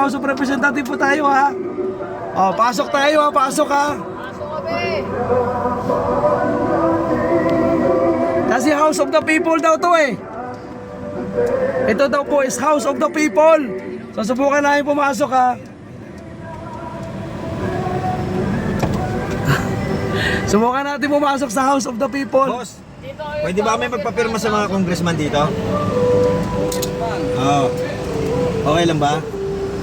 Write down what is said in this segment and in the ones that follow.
House of Representative po tayo ha. Oh, pasok tayo ha, pasok ha. Pasok kami. Kasi House of the People daw to eh. Ito daw po is House of the People. So subukan namin pumasok ha. Subukan natin pumasok sa House of the People. Boss, pwede ba kami magpapirma sa mga congressman dito? Oo. Okay lang ba?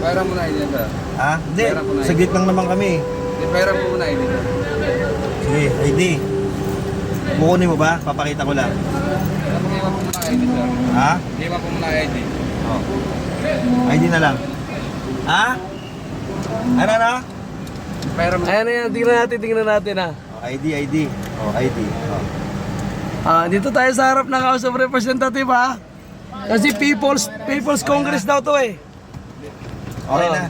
Pera mo na ID sir. Ha? Hindi, Pera ko na saglit lang naman kami. Di pera mo muna ID sir. Sige, ID. Kukunin mo ba? Papakita ko lang. Hindi mo po muna ID sir. Ha? Hindi mo po muna ID. Oh. ID na lang. Ha? Ano na? Pera mo. Ayan na yan, tingnan natin ha. Oh, ID. Oh, ID. Oh. Dito tayo sa harap ng House of Representative ha. Kasi People's Congress daw to eh. Okay na.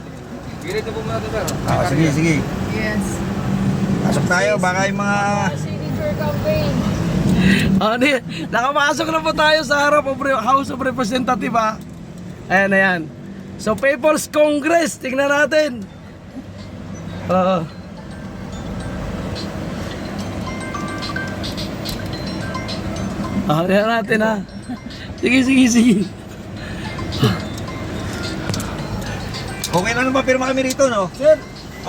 Girit na po muna ito sir. Oh, sige. Yes. Pasok tayo, baka yung mga... Signature campaign. Nakapasok na po tayo sa harap of House of Representative ha. Ayan na yan. So People's Congress, tingnan natin. Tingnan natin ha. Sige. Okay na naman, pirma kami rito, no? Sir,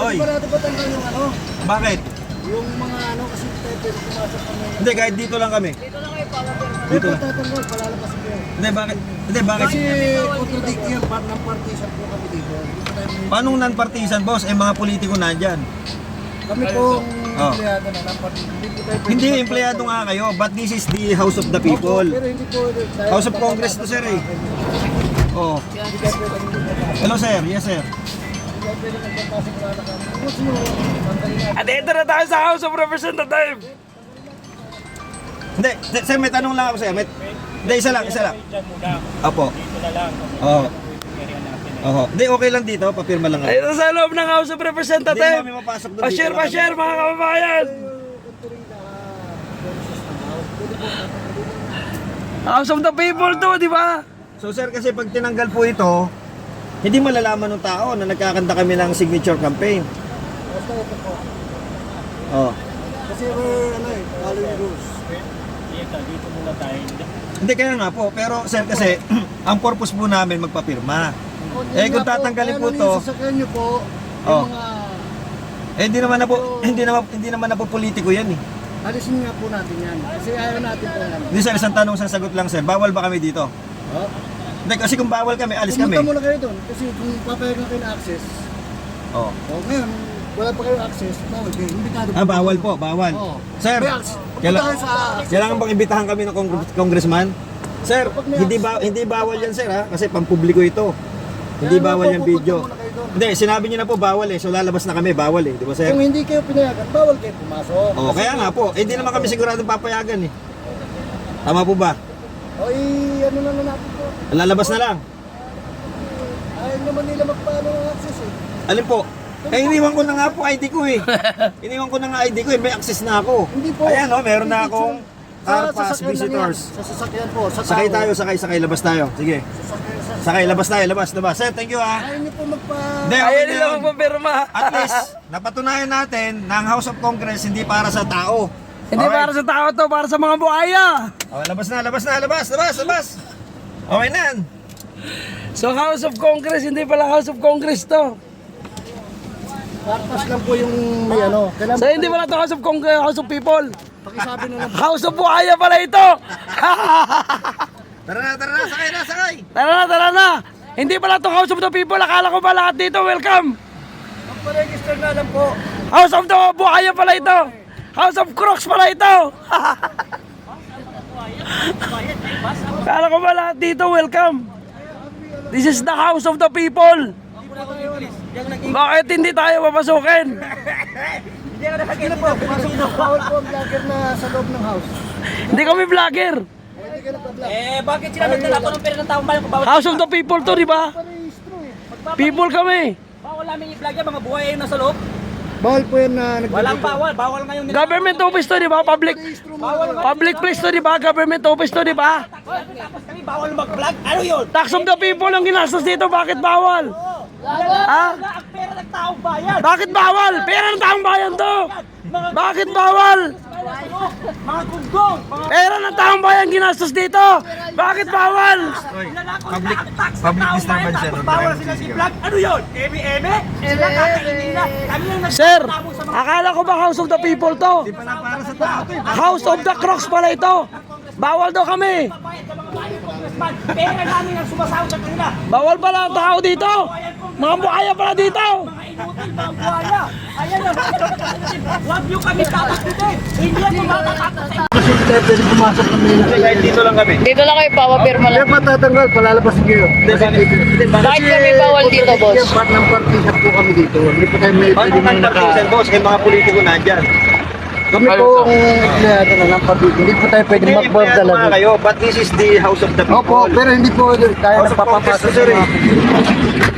Oy, ba natin patanggal yung ano? bakit? Yung mga ano kasi pwede pumasok kami. Hindi, kahit dito lang kami. Dito na kayo para Dito Dito lang. tatanggal, palalabas kayo. Hindi, bakit? Hindi, bakit? Kasi contradict yun, part ng partisan po kami dito. Dito tayo Paano non-partisan, boss? Eh, mga politiko na dyan. Kami pong Oh. empleyado na ng partisan. Hindi po tayo Hindi, empleyado nga kayo, but this is the House of the Opo, People. pero hindi po dahil House of Congress to, sir, eh. Oh. Hindi tayo pwede magpapasok. Hello, sir. Yes, sir. Hindi tayo pwede magpapasok wala na kami. Gusto nyo, tanggalin natin. At ito na tayo sa House of Representative. Hindi, sir, may tanong lang ako, sir. Hindi, isa lang. Opo. Oo. Oo. Hindi, okay lang dito. Papirma lang ako. Ito sa loob ng House of Hindi Representative. namin mapasok doon. Pa-share mga kababayan. House of the People to, di ba? So, sir, kasi pag tinanggal po ito, hindi malalaman ng tao na nagkakanta kami ng signature campaign. Basta ito po. Oh. Kasi ano eh, follow yung rules. Hindi, kaya nga po. Pero, sir, kasi ang purpose po namin magpapirma. Eh, kung tatanggalin po to, Sasakyan nyo po, Oh. yung mga eh, hindi naman na po politiko yan eh. alisin nga po natin yan. Kasi ayaw natin po yan. Hindi, sir, isang tanong, isang sagot lang, sir. Bawal ba kami dito? Oh. Hindi, kasi kung bawal kami, alis kami. Pumunta muna kayo doon. Kasi kung papayagan kayo na access, Oh. ngayon, wala pa kayo access, bawal kayo. Imbitado po. Bawal po, bawal. Oo. Sir, May access. Pupunta kayo sa access. kailangan bang imbitahan kami ng congressman? Sir, hindi bawal yan, sir, ha? Kasi pampubliko ito. Hindi Kaya nga bawal po, yung pupunta video. muna kayo doon. Hindi, sinabi niyo na po bawal eh. So lalabas na kami, bawal eh. Di ba, sir? Kung hindi kayo pinayagan, bawal kayo pumasok. Oh, kaya nga po. Eh, hindi naman kami siguradong papayagan eh. Tama po ba? O, ano na natin po. Lalabas na lang. Ayaw naman nila magpaano ng access eh. Alin po? Eh, iniwan ko na nga po ID ko eh. Iniwan ko na nga ID ko eh. May access na ako. Hindi po. Ayan oh, meron na akong car Sa pass sasakyan lang visitors. yan. Sa sasakyan po. Sa Sakay tao. tayo, sakay, labas tayo. Sige. Sasakyan, sa... Sakay, labas tayo, labas. Sir, thank you ha. Ayaw niyo po magpa... Hindi, okay Ayaw na nila yun. magpapirma. At least, napatunayan natin na ang House of Congress hindi para sa tao. Hindi Okay? para sa tao to, para sa mga buhaya. Okay, labas. Okay na yan. So House of Congress, hindi pala House of Congress to. Partas lang po yung may ano. Kailangan So hindi pala to House of Congress, House of People. pakisabi na lang. House of buhaya pala ito. Tara na, sakay. Tara na. Hindi pala to House of the People, akala ko ba lahat dito, welcome. Magpa-register na lang po. House of the buhaya pala ito. House of Crooks pala ito. Akala ko ba lahat dito, welcome. This is the House of the People. Bakit hindi tayo papasukin? Sino po? Pumasok na bawal po ang vlogger na sa loob ng house. Hindi kami vlogger. Hindi ka nagpa-vlog. bakit sila nagdala ko ng pera ng taong bayan kung bawal? House of the People to, di ba? Parehistro eh. People kami. Bawal namin i-vlog yan, mga buhay ayun nasa loob. Bawal po yan na Walang bawal ngayon. Government office to, di ba? Public place to, di ba? Government office to, di ba? Tapos kami bawal mag-vlog. Ano yun? Tax of the people ang ginastos dito, bakit bawal? Ha? Wala ang pera ng taong bayan. Bakit bawal? Pera ng taong bayan to! Bakit bawal? Mga gunggong, mga Pera ng taong bayan ginastos dito! Bakit bawal? Public disturbance yan. bawal sila si vlog. Ano yun? Eme-eme? Sila kakainin na. Kami ang Sir, akala ko ba House of the People to? Wala para sa tao to eh. House of the Crocs pala ito! Bawal daw kami! Pera namin ang sumasahod sa kanila. Bawal pala ang tao dito! Mga buhaya pala dito! Mga inutil, mga buhaya. Ayan ang huwag niyo kami tatakutin. Hindi ako matatakot sa inyo. Pwede pumasok kami. Kahit dito lang kami. Dito lang kayo, papapirma Kaya lang. matatanggal, palalabas kayo. Bakit kami bawal dito, boss? Kaya part ng partisan po kami dito. Hindi po tayo may Paano pwede man partisan, boss? Kaya mga politiko nandyan. Kami po ang empleyado na ng partisan. Hindi po tayo pwede Hindi, mag-board empleyado nga talaga. kayo, but this is the House of the People. Opo, pero hindi po tayo House of Congress, napapapasok sir, sa mga...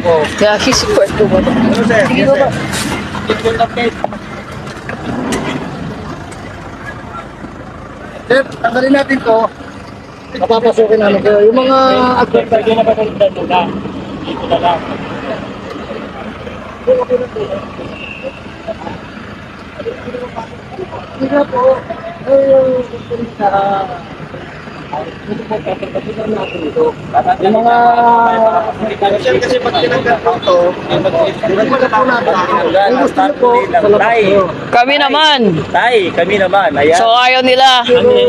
Oh. Kaya support ko ba? Ano, sir? Yes, sir. Sir, tanggalin natin to. Papapasukin namin kayo. Yung mga advertising na ba muna? Dito na lang. Hindi na po. Yung mga... Sir, kasi pag tinanggal po ito, Tinanggal po natin. Kung gusto niyo po, sa labas kayo. Kami naman. Tay, kami naman. Ayan. So ayaw nila. Hindi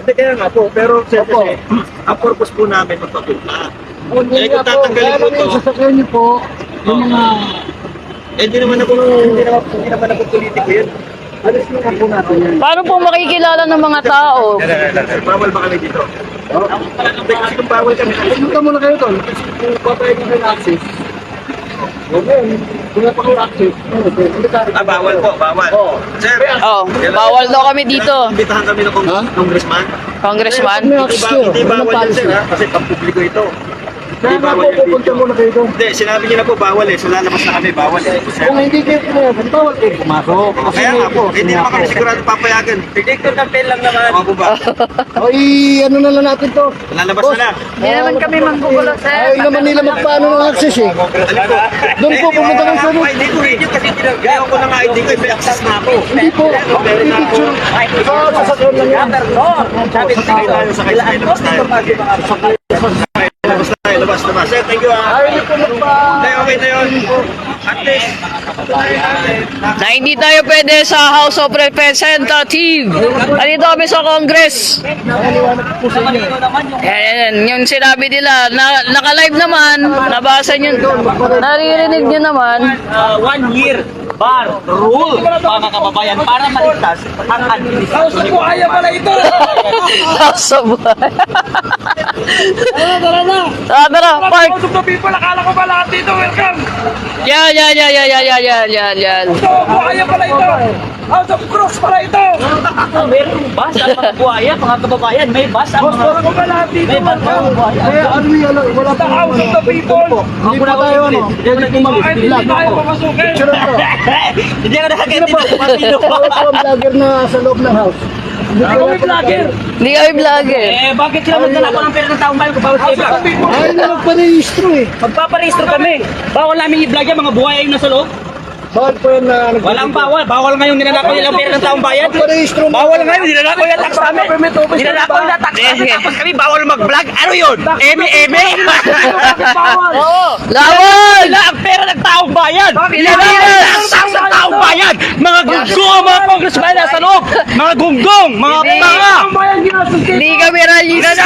kaya nga po, pero sir, kasi ang purpose po namin magpapulpa. Hindi kung na po. tatanggalin Kaya mo lang to, yung sasakyan niyo po, yung mga... hindi naman ako politiko yun. Alis na po natin yan. Paano po makikilala ng mga tao? Bawal ba kami dito? Kasi kung bawal kami, Pumunta muna kayo doon. Kung papayag na kayo ng access. Okay, kung na pa kayo access. bawal po, bawal. Sir, Oh, bawal daw kami dito. imbitahan kami ng congressman. Congressman. Hindi bawal yan, sir, ha? Kasi pampubliko ito. Kaya Hindi nga po, bawal yan pupunta dito. muna kayo doon. Hindi, sinabi niyo na po bawal eh. So lalabas na kami, bawal eh. Sir. Kung hindi kayo pumayag, bawal kayo pumasok. Kaya nga po, hindi naman kami sigurado papayagan. Director ng pen lang naman. Ako po ba? O ano na lang natin to. Lalabas na lang. Hindi naman kami manggugulo, sir. Ayaw naman nila magpaano ng access eh. Doon po, pumunta kayo sa doon. Ay, hindi ko rin yun kasi tinanggal ko na nga ID ko, may access na ako. Hindi po, i-picture. Sa sasakyan lang yan. Sabi ko Sakay tayo, sakay tayo, labas tayo. Labas. Sir, thank you ha. Ayaw niyo po magpa... Hindi, okay na yun. At least, Na hindi tayo pwede sa House of Representatives. Nandito kami sa Congress. Ayan, yung sinabi nila, naka-live naman, nabasa nyo, naririnig nyo naman. 1 year bar rule mga kababayan para maligtas ang administrasyon. Buhaya pala ito! House of... Tara na! Tara, park! House of the People, akala ko ba lahat dito? Welcome! Yan. Ito, buhaya pala ito! House of Crocs pala ito! Meron bus ang mga buhaya, mga kababayan. May bus ang Akala ko ba lahat dito? may bus ang mga buhaya. Kaya ano yun, wala The House of the People! Hindi po tayo ano. Bakit hindi tayo papasukin? Picture lang to. Hindi ako nakakita Ako po ang vlogger na sa loob ng house. Hindi kami vlogger! Hindi kami vlogger. Eh, bakit sila maglalako ng pera ng taong bayan kung bawal House kayo of the People! Ayaw na magparehistro eh. Magpaparehistro kami. Bawal namin i-vlog yan, mga buhaya yung nasa loob. Bawal po yan na... Walang bawal. Bawal ngayon nilalako nilang pera ng taong bayan. Magparehistro. Bawal ngayon, nilalako yung tax namin. Nilalako yung tax namin. Tapos kami bawal mag-vlog. Ano yun? Eme-eme? Bawal! Oo, lawal! Nila ang pera ng taong bayan. Pilipinas! Ang tax ng taong bayan. Mga gunggong, mga congressman nasa loob. Mga gunggong, mga Hindi. tanga. Ang bayan ginastos dito! Hindi kami ralista.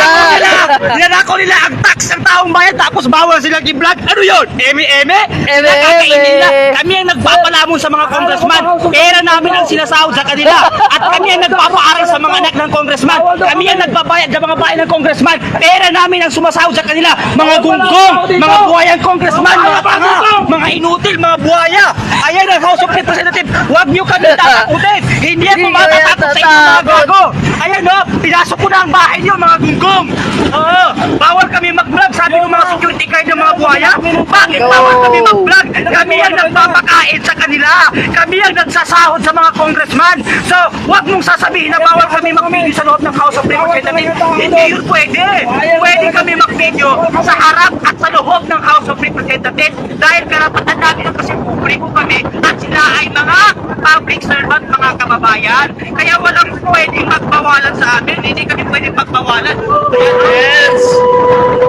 Nilalako nila ang tax ng taong bayan tapos bawal silang i-vlog. Ano yun? Eme-eme? Eme-eme. Nakakainin nila. Kami ang nagpapalamon sa mga congressman. Pera namin ang sinasahod sa kanila. At kami ang nagpapaaral sa mga anak ng congressman. Kami ang nagbabayad sa mga bayan ng congressman. Pera namin ang sumasahod sa kanila. Mga gunggong, mga buhayang congressman, mga tanga, mga inutil, mga buhaya. Ayan ang House of Representatives. Huwag niyo kami tatakutin. Hindi ako Hindi kami matatakot sa inyo mga tatakot. gago. Ayan o, pinasok ko na ang bahay niyo mga gunggong. Oo, bawal kami mag-vlog. Sabi ng mga security guard ng mga buhaya. Bakit bawal kami mag-vlog? Kami ang nagpapakain sa kanila. Kami ang nagsasahod sa mga congressman. So, wag mong sasabihin na bawal kami mag-video sa loob ng House of Representatives. Hindi yun pwede. Pwede kami mag-video sa harap at sa loob ng House of Representatives dahil karapatan namin ang kasi publiko kami at sila ay mga public servant, mga kababayan. Kaya walang pwedeng magbawalan sa amin. Hindi kami pwedeng magbawalan. Yes!